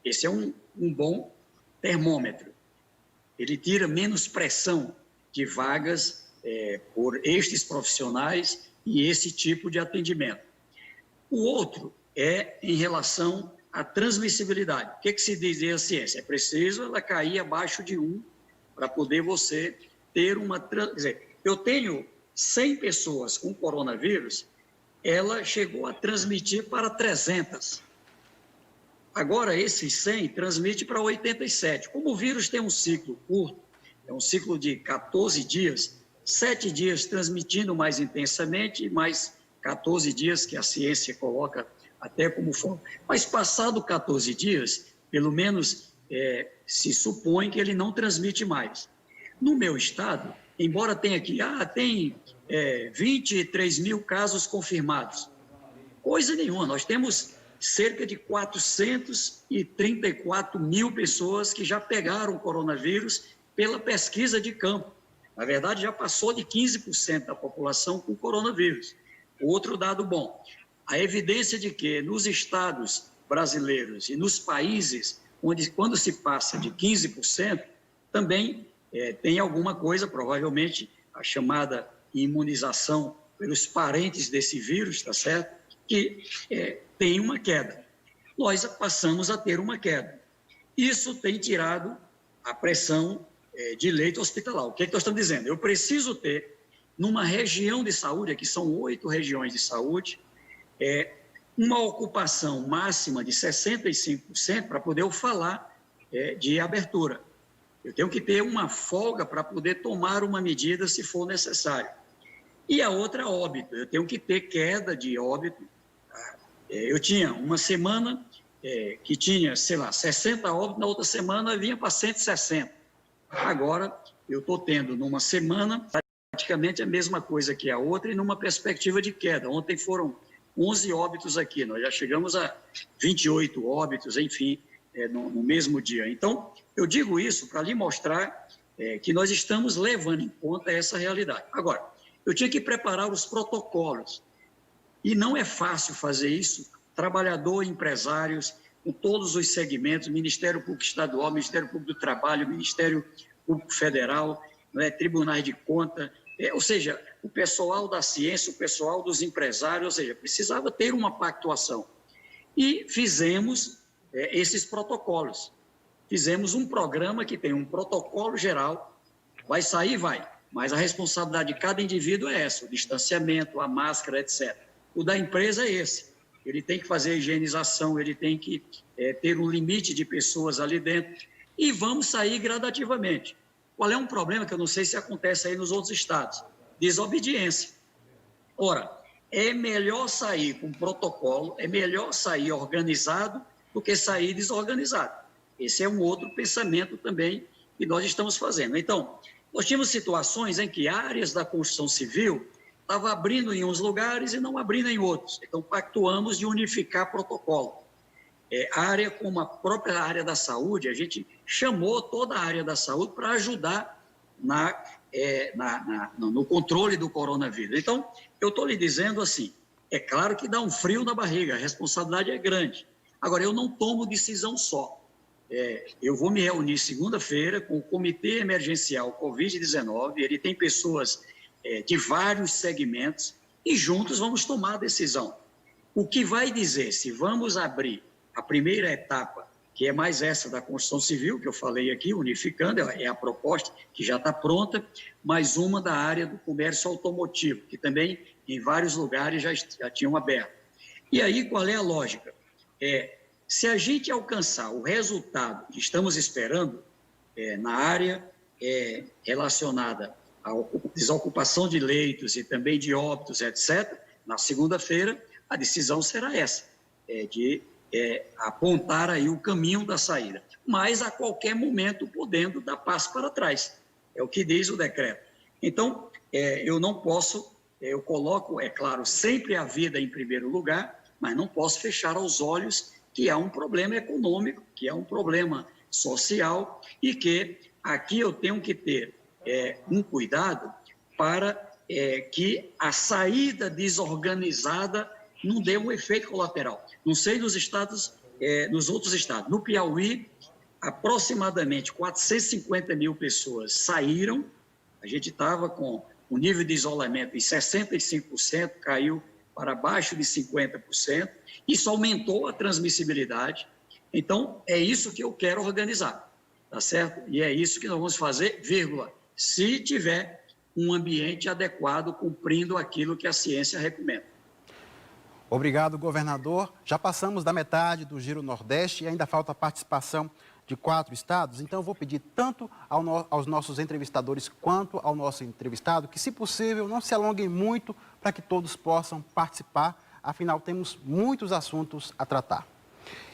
Esse é um bom termômetro. Ele tira menos pressão de vagas por estes profissionais e esse tipo de atendimento. O outro é em relação à transmissibilidade. O que se diz a ciência? É preciso ela cair abaixo de 1 para poder você ter uma... Quer dizer, eu tenho 100 pessoas com coronavírus, ela chegou a transmitir para 300. Agora, esses 100 transmite para 87. Como o vírus tem um ciclo curto, é um ciclo de 14 dias, 7 dias transmitindo mais intensamente, mais 14 dias que a ciência coloca até como forma. Mas passado 14 dias, pelo menos se supõe que ele não transmite mais. No meu estado, embora tenha aqui, tem 23 mil casos confirmados. Coisa nenhuma, nós temos cerca de 434 mil pessoas que já pegaram o coronavírus pela pesquisa de campo. Na verdade, já passou de 15% da população com coronavírus. Outro dado bom, a evidência de que nos estados brasileiros e nos países onde, quando se passa de 15%, também tem alguma coisa, provavelmente a chamada imunização pelos parentes desse vírus, tá certo? Que tem uma queda. Nós passamos a ter uma queda. Isso tem tirado a pressão de leito hospitalar. O que é que nós estamos dizendo? Eu preciso ter, numa região de saúde, aqui são 8 regiões de saúde, uma ocupação máxima de 65% para poder eu falar de abertura. Eu tenho que ter uma folga para poder tomar uma medida se for necessário. E a outra, óbito. Eu tenho que ter queda de óbito. Eu tinha uma semana que tinha, sei lá, 60 óbitos, na outra semana vinha para 160. Agora, eu estou tendo numa semana praticamente a mesma coisa que a outra e numa perspectiva de queda. Ontem foram 11 óbitos aqui, nós já chegamos a 28 óbitos, enfim, no mesmo dia. Então, eu digo isso para lhe mostrar que nós estamos levando em conta essa realidade. Agora, eu tinha que preparar os protocolos, e não é fácil fazer isso, trabalhador, empresários, com todos os segmentos, Ministério Público Estadual, Ministério Público do Trabalho, Ministério Público Federal, tribunais de conta, ou seja, o pessoal da ciência, o pessoal dos empresários, ou seja, precisava ter uma pactuação. E fizemos esses protocolos. Fizemos um programa que tem um protocolo geral, vai sair, vai, mas a responsabilidade de cada indivíduo é essa, o distanciamento, a máscara, etc. O da empresa é esse. Ele tem que fazer a higienização, ele tem que ter um limite de pessoas ali dentro. E vamos sair gradativamente. Qual é um problema que eu não sei se acontece aí nos outros estados? Desobediência. Ora, é melhor sair com protocolo, é melhor sair organizado do que sair desorganizado. Esse é um outro pensamento também que nós estamos fazendo. Então, nós tínhamos situações em que áreas da construção civil estavam abrindo em uns lugares e não abrindo em outros. Então, pactuamos de unificar protocolo. Área como a própria área da saúde, a gente chamou toda a área da saúde para ajudar no controle do coronavírus. Então, eu estou lhe dizendo assim, é claro que dá um frio na barriga, a responsabilidade é grande. Agora, eu não tomo decisão só. Eu vou me reunir segunda-feira com o Comitê Emergencial Covid-19, ele tem pessoas de vários segmentos e juntos vamos tomar a decisão. O que vai dizer se vamos abrir a primeira etapa, que é mais essa da construção civil, que eu falei aqui, unificando, é a proposta que já está pronta, mais uma da área do comércio automotivo, que também em vários lugares já tinham aberto. E aí, qual é a lógica? Se a gente alcançar o resultado que estamos esperando na área relacionada à desocupação de leitos e também de óbitos, etc., na segunda-feira, a decisão será essa, de apontar aí o caminho da saída, mas a qualquer momento podendo dar passo para trás, é o que diz o decreto. Então, eu não posso, eu coloco, é claro, sempre a vida em primeiro lugar, mas não posso fechar os olhos que há um problema econômico, que há um problema social e que aqui eu tenho que ter um cuidado para que a saída desorganizada não dê um efeito colateral. Não sei nos outros estados. No Piauí, aproximadamente 450 mil pessoas saíram. A gente estava com o nível de isolamento em 65%, caiu para baixo de 50%. Isso aumentou a transmissibilidade. Então, é isso que eu quero organizar, tá certo? E é isso que nós vamos fazer, vírgula, se tiver um ambiente adequado, cumprindo aquilo que a ciência recomenda. Obrigado, governador. Já passamos da metade do Giro Nordeste e ainda falta a participação de 4 estados. Então, eu vou pedir tanto aos nossos entrevistadores quanto ao nosso entrevistado que, se possível, não se alonguem muito para que todos possam participar. Afinal, temos muitos assuntos a tratar.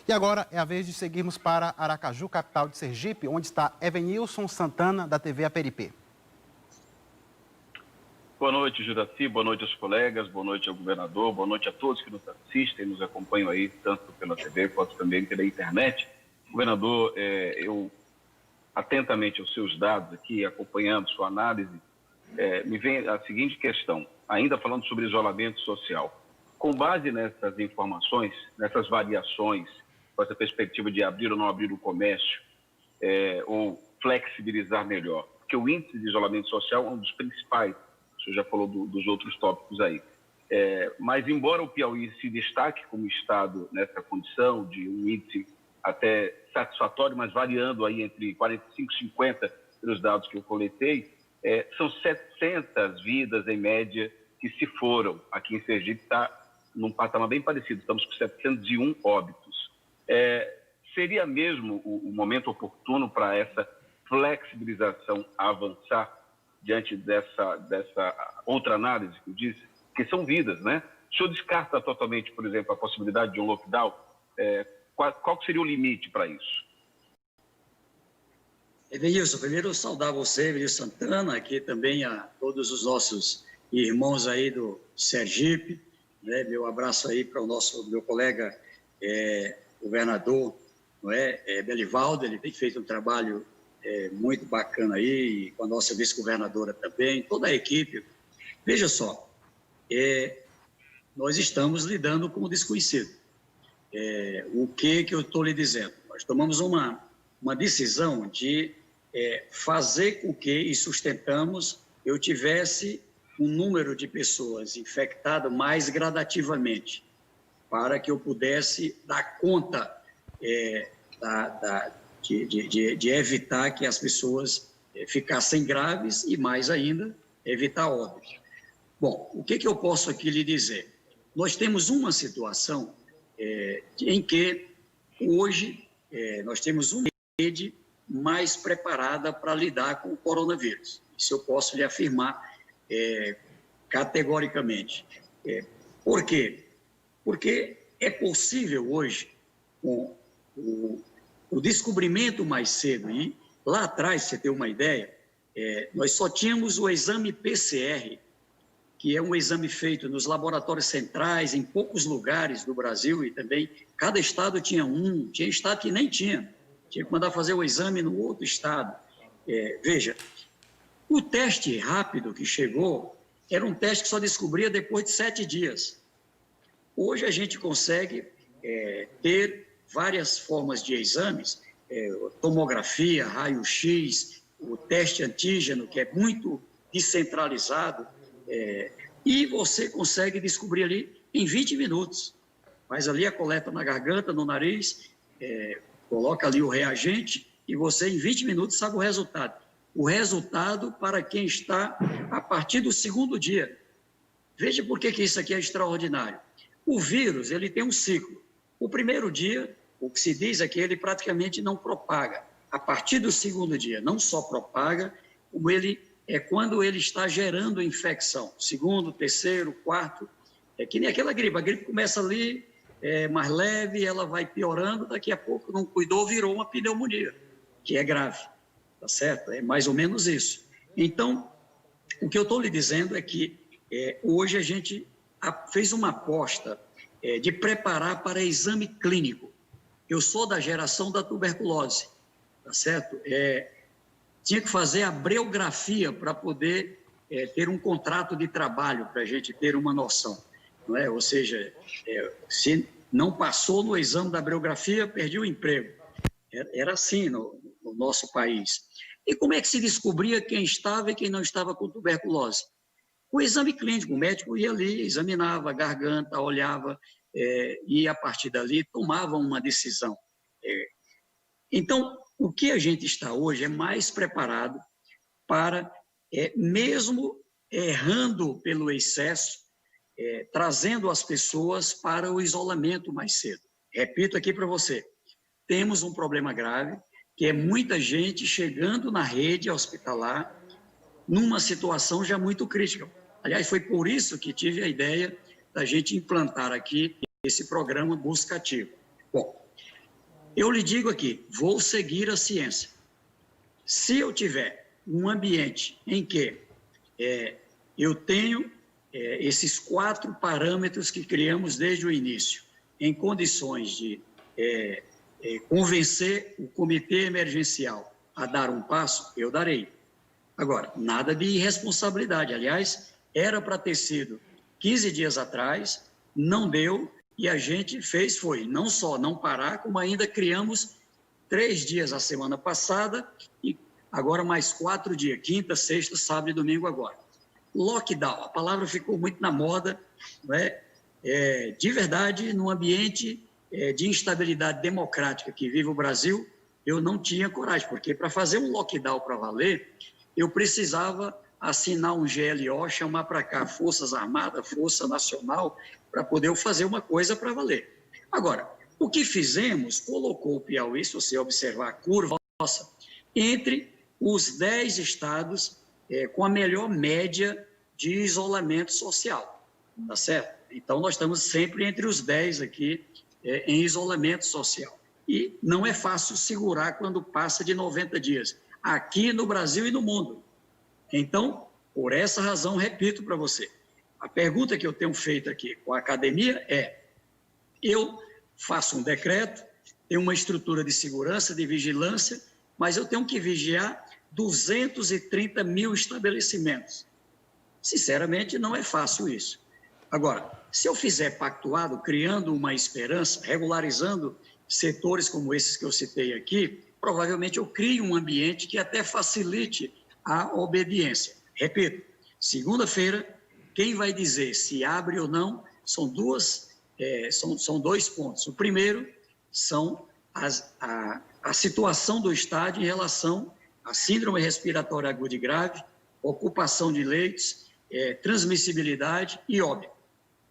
E agora é a vez de seguirmos para Aracaju, capital de Sergipe, onde está Evenilson Santana, da TV Aperipê. Boa noite, Juraci, boa noite aos colegas, boa noite ao governador, boa noite a todos que nos assistem, nos acompanham aí, tanto pela TV quanto também pela internet. Governador, eu atentamente aos seus dados aqui, acompanhando sua análise, me vem a seguinte questão, ainda falando sobre isolamento social. Com base nessas informações, nessas variações, com essa perspectiva de abrir ou não abrir o comércio, ou flexibilizar melhor, porque o índice de isolamento social é um dos principais, o senhor já falou dos outros tópicos aí. Mas, embora o Piauí se destaque como estado nessa condição de um índice até satisfatório, mas variando aí entre 45 e 50 pelos dados que eu coletei, são 700 vidas em média que se foram. Aqui em Sergipe está num patamar bem parecido, estamos com 701 óbitos. Seria mesmo o momento oportuno para essa flexibilização avançar diante dessa outra análise que eu disse? Porque são vidas, né? O senhor descarta totalmente, por exemplo, a possibilidade de um lockdown? Qual seria o limite para isso? Edenilson, primeiro saudar você, Edenilson Santana, aqui também a todos os nossos irmãos aí do Sergipe, né? Meu abraço aí para o meu colega governador, não é? Belivaldo, ele tem feito um trabalho muito bacana aí, e com a nossa vice-governadora também, toda a equipe. Veja só, nós estamos lidando com o desconhecido. O que eu estou lhe dizendo? Nós tomamos uma decisão de fazer com que, e sustentamos, eu tivesse um número de pessoas infectadas mais gradativamente, para que eu pudesse dar conta de evitar que as pessoas ficassem graves e, mais ainda, evitar óbito. Bom, o que eu posso aqui lhe dizer? Nós temos uma situação em que, hoje, nós temos uma rede mais preparada para lidar com o coronavírus. Isso eu posso lhe afirmar categoricamente. Por quê? Porque é possível hoje, com o descobrimento mais cedo, e lá atrás, para você ter uma ideia, nós só tínhamos o exame PCR, que é um exame feito nos laboratórios centrais, em poucos lugares do Brasil, e também cada estado tinha tinha estado que nem tinha que mandar fazer o exame no outro estado. Veja, o teste rápido que chegou era um teste que só descobria depois de 7 dias. Hoje a gente consegue ter várias formas de exames, tomografia, raio-x, o teste antígeno, que é muito descentralizado, e você consegue descobrir ali em 20 minutos. Faz ali a coleta na garganta, no nariz, coloca ali o reagente e você em 20 minutos sabe o resultado. O resultado para quem está a partir do 2º dia. Veja por que isso aqui é extraordinário. O vírus, ele tem um ciclo. O primeiro dia, o que se diz é que ele praticamente não propaga. A partir do 2º dia, não só propaga, como quando ele está gerando infecção. 2º, 3º, 4º, é que nem aquela gripe. A gripe começa ali, mais leve, ela vai piorando, daqui a pouco não cuidou, virou uma pneumonia, que é grave, tá certo? É mais ou menos isso. Então, o que eu estou lhe dizendo é que hoje a gente fez uma aposta de preparar para exame clínico. Eu sou da geração da tuberculose, tá certo? Tinha que fazer a breugrafia para poder ter um contrato de trabalho, para a gente ter uma noção. Não é? Ou seja, se não passou no exame da breugrafia, perdi o emprego. Era assim no nosso país. E como é que se descobria quem estava e quem não estava com tuberculose? O exame clínico, o médico ia ali, examinava a garganta, olhava, e a partir dali tomava uma decisão. Então, o que a gente está hoje é mais preparado para, mesmo errando pelo excesso, trazendo as pessoas para o isolamento mais cedo. Repito aqui para você, temos um problema grave, que é muita gente chegando na rede hospitalar numa situação já muito crítica. Aliás, foi por isso que tive a ideia da gente implantar aqui esse programa Busca Ativa. Bom, eu lhe digo aqui, vou seguir a ciência. Se eu tiver um ambiente em que eu tenho esses 4 parâmetros que criamos desde o início, em condições de convencer o comitê emergencial a dar um passo, eu darei. Agora, nada de irresponsabilidade. Aliás, era para ter sido 15 dias atrás, não deu, e a gente foi não só não parar, como ainda criamos 3 dias a semana passada e agora mais 4 dias, quinta, sexta, sábado e domingo agora. Lockdown, a palavra ficou muito na moda, não é? De verdade, num ambiente de instabilidade democrática que vive o Brasil, eu não tinha coragem, porque para fazer um lockdown para valer, eu precisava assinar um GLO, chamar para cá Forças Armadas, Força Nacional, para poder fazer uma coisa para valer. Agora, o que fizemos colocou o Piauí, se você observar a curva nossa, entre os 10 estados com a melhor média de isolamento social, tá certo? Então, nós estamos sempre entre os 10 aqui em isolamento social. E não é fácil segurar quando passa de 90 dias, aqui no Brasil e no mundo. Então, por essa razão, repito para você, a pergunta que eu tenho feito aqui com a academia eu faço um decreto, tenho uma estrutura de segurança, de vigilância, mas eu tenho que vigiar 230 mil estabelecimentos. Sinceramente, não é fácil isso. Agora, se eu fizer pactuado, criando uma esperança, regularizando setores como esses que eu citei aqui, provavelmente eu crio um ambiente que até facilite a obediência. Repito, segunda-feira, quem vai dizer se abre ou não são dois pontos. O primeiro são a situação do estádio em relação à síndrome respiratória aguda e grave, ocupação de leitos, transmissibilidade e óbito.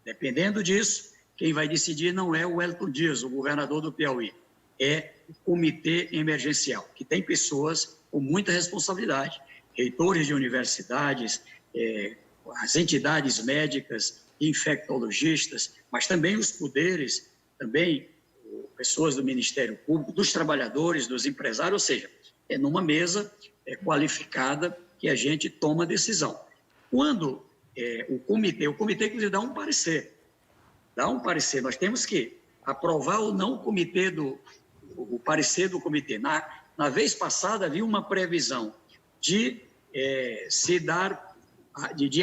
Dependendo disso, quem vai decidir não é o Wellington Dias, o governador do Piauí, é o comitê emergencial, que tem pessoas com muita responsabilidade, reitores de universidades, as entidades médicas, infectologistas, mas também os poderes, também pessoas do Ministério Público, dos trabalhadores, dos empresários, ou seja, é numa mesa qualificada que a gente toma decisão. Quando o comitê inclusive dá um parecer, nós temos que aprovar ou não o parecer do comitê. Na vez passada havia uma previsão de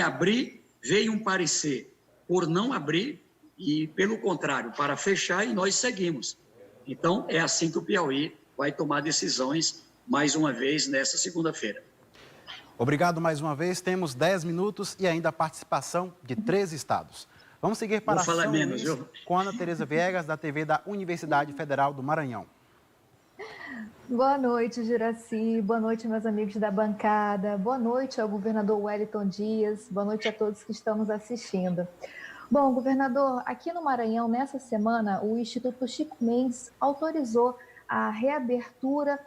abrir, veio um parecer por não abrir e, pelo contrário, para fechar, e nós seguimos. Então, é assim que o Piauí vai tomar decisões, mais uma vez, nesta segunda-feira. Obrigado mais uma vez. Temos 10 minutos e ainda a participação de 3 estados. Vamos seguir para São Luís com Ana Tereza Viegas, da TV da Universidade Federal do Maranhão. Boa noite, Juraci. Boa noite, meus amigos da bancada. Boa noite ao governador Wellington Dias. Boa noite a todos que estão nos assistindo. Bom, governador, aqui no Maranhão, nessa semana, o Instituto Chico Mendes autorizou a reabertura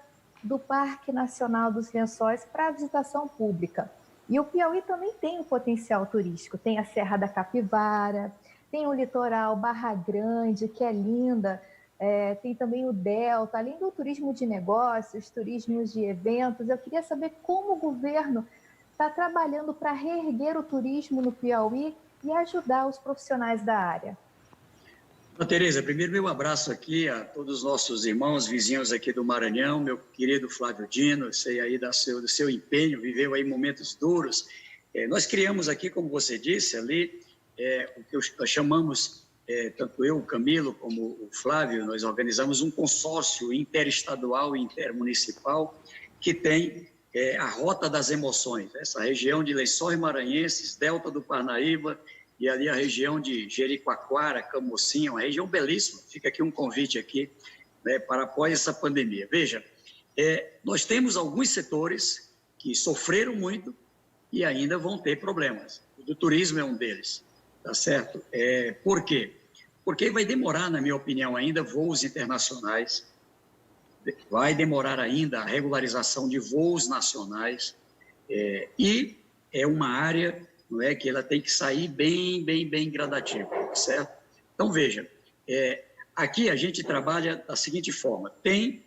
do Parque Nacional dos Lençóis para a visitação pública. E o Piauí também tem um potencial turístico. Tem a Serra da Capivara, tem o litoral Barra Grande, que é linda, tem também o Delta, além do turismo de negócios, turismo de eventos. Eu queria saber como o governo está trabalhando para reerguer o turismo no Piauí e ajudar os profissionais da área. Tereza, primeiro meu abraço aqui a todos os nossos irmãos, vizinhos aqui do Maranhão, meu querido Flávio Dino, sei aí do seu empenho, viveu aí momentos duros. Nós criamos aqui, como você disse, ali, o que nós chamamos, tanto eu, o Camilo, como o Flávio, nós organizamos um consórcio interestadual e intermunicipal que tem a Rota das Emoções, essa região de Lençóis Maranhenses, Delta do Parnaíba, e ali a região de Jericoacoara, Camocinha, uma região belíssima. Fica aqui um convite aqui, para após essa pandemia. Veja, nós temos alguns setores que sofreram muito e ainda vão ter problemas. O do turismo é um deles, tá certo? Por quê? Porque vai demorar, na minha opinião, ainda voos internacionais, vai demorar ainda a regularização de voos nacionais e é uma área, não é, que ela tem que sair bem gradativa, certo? Então, veja, aqui a gente trabalha da seguinte forma, tem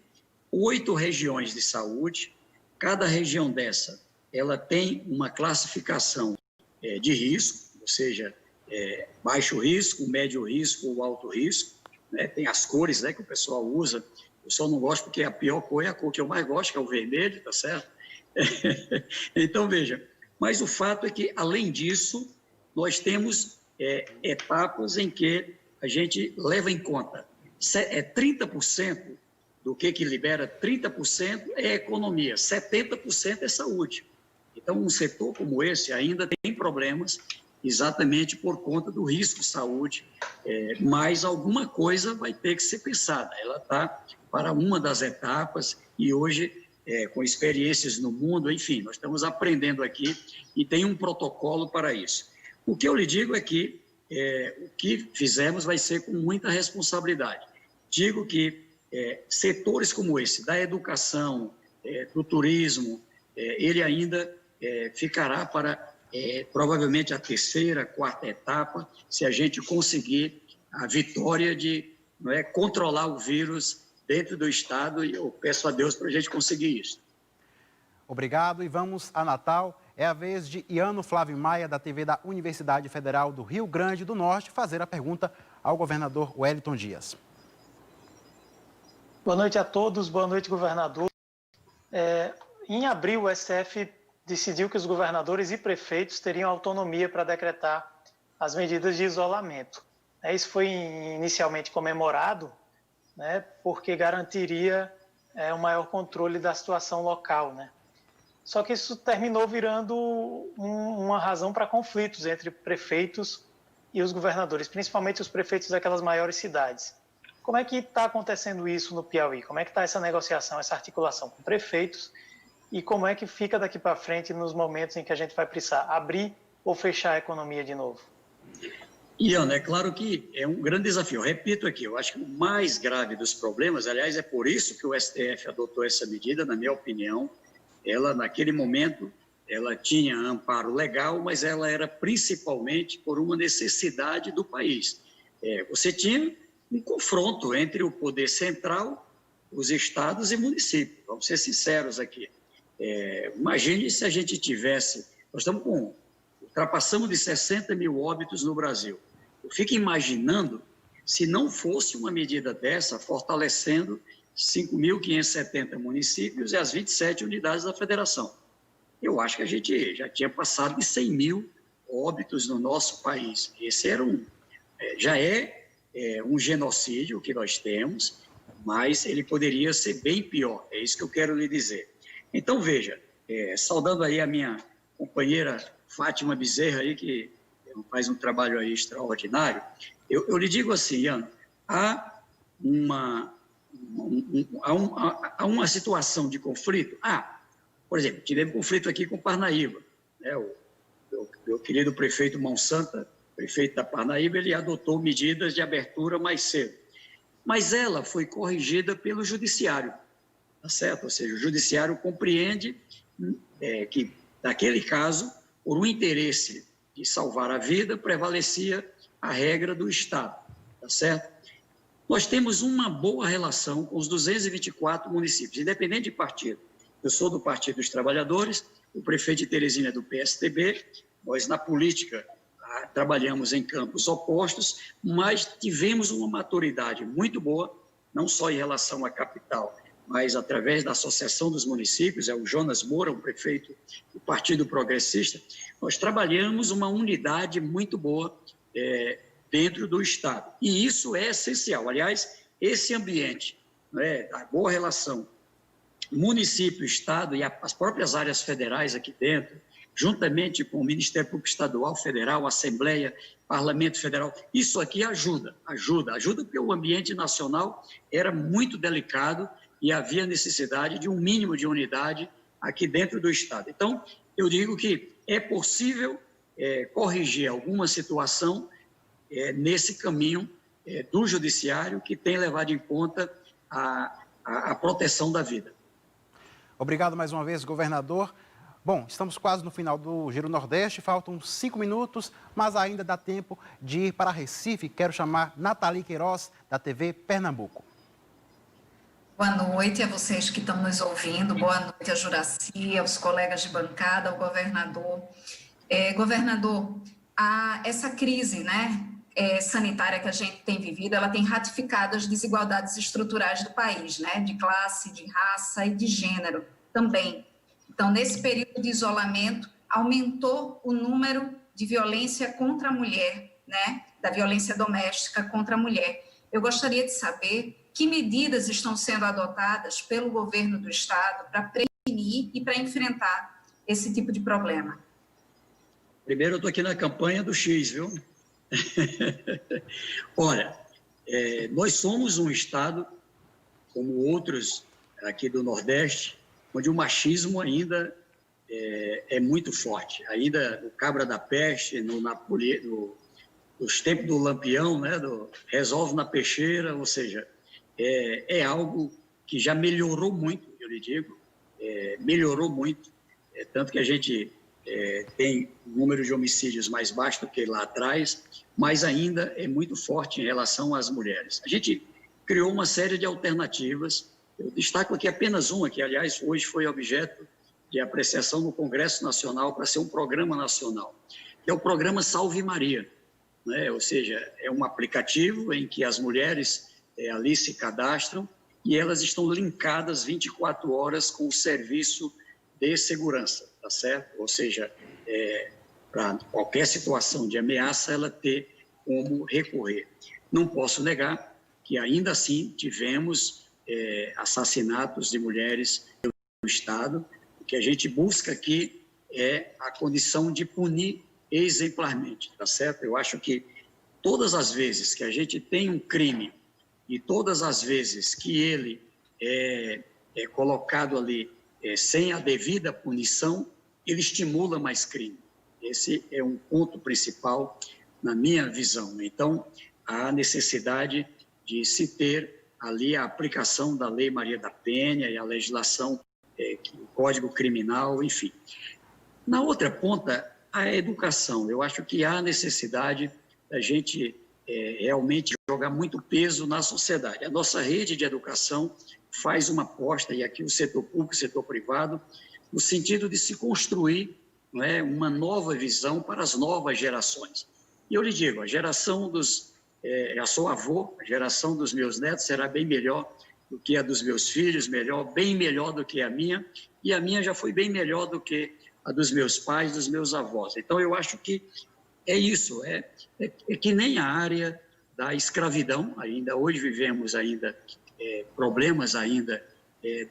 8 regiões de saúde, cada região dessa, ela tem uma classificação de risco, ou seja, baixo risco, médio risco ou alto risco, né? Tem as cores, que o pessoal usa, eu só não gosto porque a pior cor é a cor que eu mais gosto, que é o vermelho, tá certo? Então, veja, mas o fato é que, além disso, nós temos etapas em que a gente leva em conta 30% do que libera, 30% é economia, 70% é saúde. Então, um setor como esse ainda tem problemas exatamente por conta do risco saúde, mas alguma coisa vai ter que ser pensada. Ela está para uma das etapas e hoje, com experiências no mundo, enfim, nós estamos aprendendo aqui e tem um protocolo para isso. O que eu lhe digo é que o que fizemos vai ser com muita responsabilidade. Digo que setores como esse, da educação, do turismo, ele ainda ficará para provavelmente a terceira, quarta etapa, se a gente conseguir a vitória de controlar o vírus dentro do Estado, e eu peço a Deus para a gente conseguir isso. Obrigado e vamos a Natal. É a vez de Iano Flávio Maia, da TV da Universidade Federal do Rio Grande do Norte, fazer a pergunta ao governador Wellington Dias. Boa noite a todos, boa noite, governador. Em abril, o STF decidiu que os governadores e prefeitos teriam autonomia para decretar as medidas de isolamento. Isso foi inicialmente comemorado, porque garantiria um maior controle da situação local. Só que isso terminou virando uma razão para conflitos entre prefeitos e os governadores, principalmente os prefeitos daquelas maiores cidades. Como é que está acontecendo isso no Piauí? Como é que está essa negociação, essa articulação com prefeitos? E como é que fica daqui para frente nos momentos em que a gente vai precisar abrir ou fechar a economia de novo? Ian, é claro que é um grande desafio. Eu repito aqui, eu acho que o mais grave dos problemas, aliás, é por isso que o STF adotou essa medida, na minha opinião. Ela, naquele momento, ela tinha amparo legal, mas ela era principalmente por uma necessidade do país. Você tinha um confronto entre o poder central, os estados e municípios. Vamos ser sinceros aqui. Imagine se a gente tivesse... Nós ultrapassamos de 60 mil óbitos no Brasil. Eu fico imaginando se não fosse uma medida dessa fortalecendo 5.570 municípios e as 27 unidades da federação. Eu acho que a gente já tinha passado de 100 mil óbitos no nosso país. Esse era já é um genocídio que nós temos, mas ele poderia ser bem pior. É isso que eu quero lhe dizer. Então, veja, saudando aí a minha companheira Fátima Bezerra, aí, que faz um trabalho aí extraordinário, eu lhe digo assim, Ian, há uma situação de conflito. Por exemplo, tivemos conflito aqui com Parnaíba. O meu querido prefeito Mão Santa, prefeito da Parnaíba, ele adotou medidas de abertura mais cedo. Mas ela foi corrigida pelo judiciário, tá certo? Ou seja, o judiciário compreende que, naquele caso, por um interesse de salvar a vida, prevalecia a regra do Estado, tá certo? Nós temos uma boa relação com os 224 municípios, independente de partido. Eu sou do Partido dos Trabalhadores, o prefeito de Teresina é do PSTB, nós na política trabalhamos em campos opostos, mas tivemos uma maturidade muito boa, não só em relação à capital, mas através da Associação dos Municípios, o Jonas Moura, o prefeito do Partido Progressista, nós trabalhamos uma unidade muito boa dentro do Estado. E isso é essencial. Aliás, esse ambiente da boa relação município, Estado e as próprias áreas federais aqui dentro, juntamente com o Ministério Público Estadual, Federal, Assembleia, Parlamento Federal, isso aqui ajuda porque o ambiente nacional era muito delicado e havia necessidade de um mínimo de unidade aqui dentro do Estado. Então, eu digo que é possível corrigir alguma situação nesse caminho do Judiciário, que tem levado em conta a proteção da vida. Obrigado mais uma vez, governador. Bom, estamos quase no final do Giro Nordeste, faltam 5 minutos, mas ainda dá tempo de ir para Recife. Quero chamar Nathalie Queiroz, da TV Pernambuco. Boa noite a vocês que estão nos ouvindo, boa noite a Juraci, aos colegas de bancada, ao governador. Governador, essa crise sanitária que a gente tem vivido, ela tem ratificado as desigualdades estruturais do país, de classe, de raça e de gênero também. Então, nesse período de isolamento, aumentou o número de violência contra a mulher, né? Da violência doméstica contra a mulher. Eu gostaria de saber que medidas estão sendo adotadas pelo governo do Estado para prevenir e para enfrentar esse tipo de problema. Primeiro, eu estou aqui na campanha do X, viu? Olha, nós somos um Estado, como outros aqui do Nordeste, onde o machismo ainda é muito forte. Ainda o cabra da peste, nos tempos do Lampião, né, resolve na peixeira, ou seja, é algo que já melhorou muito, eu lhe digo, melhorou muito, tanto que a gente tem um número de homicídios mais baixo do que lá atrás, mas ainda é muito forte em relação às mulheres. A gente criou uma série de alternativas, eu destaco aqui apenas uma, que aliás hoje foi objeto de apreciação no Congresso Nacional para ser um programa nacional, que é o programa Salve Maria, né? Ou seja, é um aplicativo em que as mulheres ali se cadastram e elas estão linkadas 24 horas com o serviço de segurança, tá certo? Ou seja, para qualquer situação de ameaça, ela ter como recorrer. Não posso negar que ainda assim tivemos assassinatos de mulheres no Estado. O que a gente busca aqui é a condição de punir exemplarmente, tá certo? Eu acho que todas as vezes que a gente tem um crime e todas as vezes que ele é colocado ali sem a devida punição, ele estimula mais crime. Esse é um ponto principal na minha visão. Então, há necessidade de se ter ali a aplicação da Lei Maria da Penha e a legislação, o Código Criminal, enfim. Na outra ponta, a educação. Eu acho que há necessidade da gente realmente jogar muito peso na sociedade. A nossa rede de educação faz uma aposta, e aqui o setor público, o setor privado, no sentido de se construir, não é, uma nova visão para as novas gerações. E eu lhe digo, a geração eu sou avô, a geração dos meus netos será bem melhor do que a dos meus filhos, bem melhor do que a minha, e a minha já foi bem melhor do que a dos meus pais, dos meus avós. Então, eu acho que é isso, é que nem a área da escravidão, ainda hoje vivemos ainda problemas ainda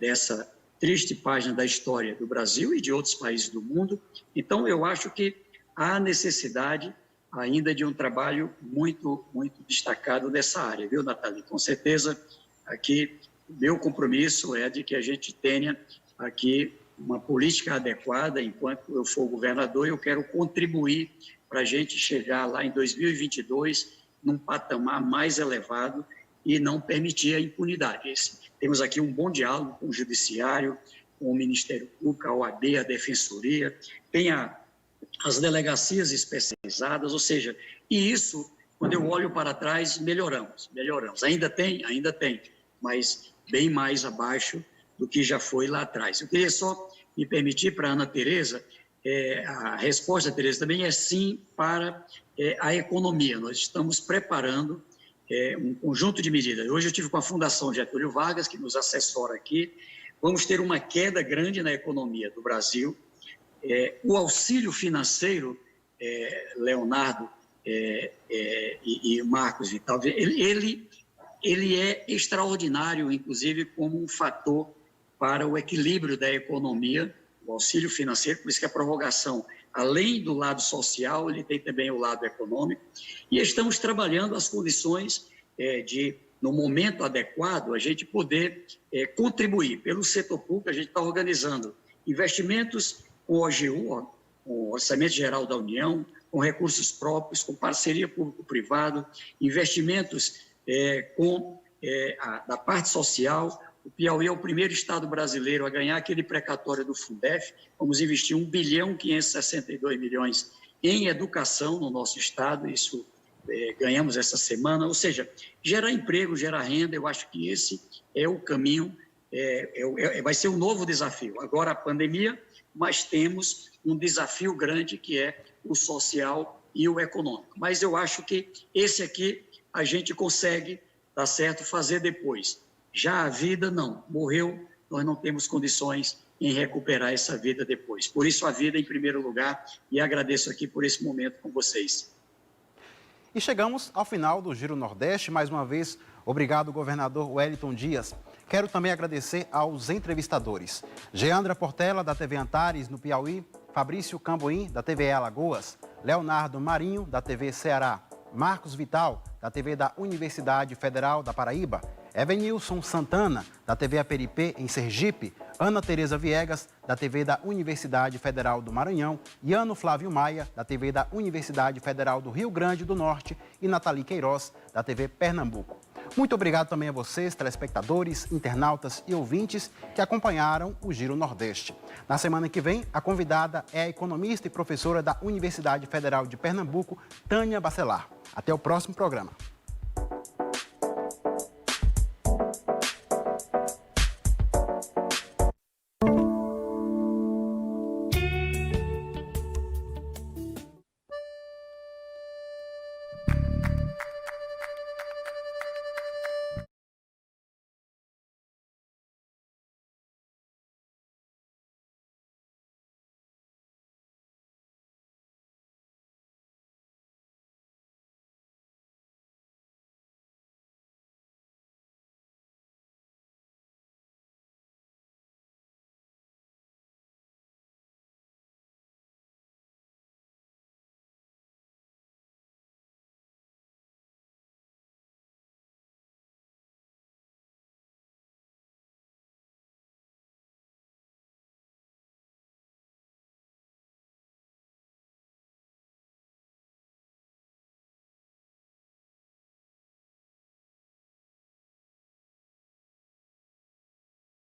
dessa triste página da história do Brasil e de outros países do mundo. Então, eu acho que há necessidade ainda de um trabalho muito, muito destacado nessa área, viu, Nathalie? Com certeza, aqui, o meu compromisso é de que a gente tenha aqui uma política adequada. Enquanto eu for governador, eu quero contribuir para a gente chegar lá em 2022 num patamar mais elevado e não permitir a impunidade. Temos aqui um bom diálogo com o Judiciário, com o Ministério Público, a OAB, a Defensoria, tem as delegacias especializadas, ou seja, e isso, quando eu olho para trás, melhoramos. Ainda tem, mas bem mais abaixo do que já foi lá atrás. Eu queria só me permitir para a Ana Tereza, a resposta da Tereza também é sim para a economia. Nós estamos preparando um conjunto de medidas. Hoje eu tive com a Fundação Getúlio Vargas, que nos assessora aqui. Vamos ter uma queda grande na economia do Brasil. O auxílio financeiro, Leonardo e Marcos Vital, ele é extraordinário, inclusive, como um fator para o equilíbrio da economia, o auxílio financeiro, por isso que a prorrogação, além do lado social, ele tem também o lado econômico, e estamos trabalhando as condições de, no momento adequado, a gente poder contribuir. Pelo setor público, a gente está organizando investimentos com o OGU, com o Orçamento Geral da União, com recursos próprios, com parceria público-privado, investimentos da parte social. O Piauí é o primeiro estado brasileiro a ganhar aquele precatório do Fundef. Vamos investir 1.562 bilhões em educação no nosso estado, isso ganhamos essa semana. Ou seja, gerar emprego, gerar renda, eu acho que esse é o caminho, vai ser um novo desafio. Agora a pandemia, mas temos um desafio grande que é o social e o econômico. Mas eu acho que esse aqui a gente consegue, tá certo, fazer depois. Já a vida, não. Morreu, nós não temos condições, em recuperar essa vida depois. Por isso, a vida em primeiro lugar, e agradeço aqui por esse momento com vocês. E chegamos ao final do Giro Nordeste. Mais uma vez, obrigado, governador Wellington Dias. Quero também agradecer aos entrevistadores. Geandra Portela, da TV Antares, no Piauí, Fabrício Camboim, da TVE Alagoas, Leonardo Marinho, da TV Ceará, Marcos Vital, da TV da Universidade Federal da Paraíba, Evenilson Santana, da TV Aperipê, em Sergipe, Ana Tereza Viegas, da TV da Universidade Federal do Maranhão, Iano Flávio Maia, da TV da Universidade Federal do Rio Grande do Norte e Nathalie Queiroz, da TV Pernambuco. Muito obrigado também a vocês, telespectadores, internautas e ouvintes que acompanharam o Giro Nordeste. Na semana que vem, a convidada é a economista e professora da Universidade Federal de Pernambuco, Tânia Bacelar. Até o próximo programa.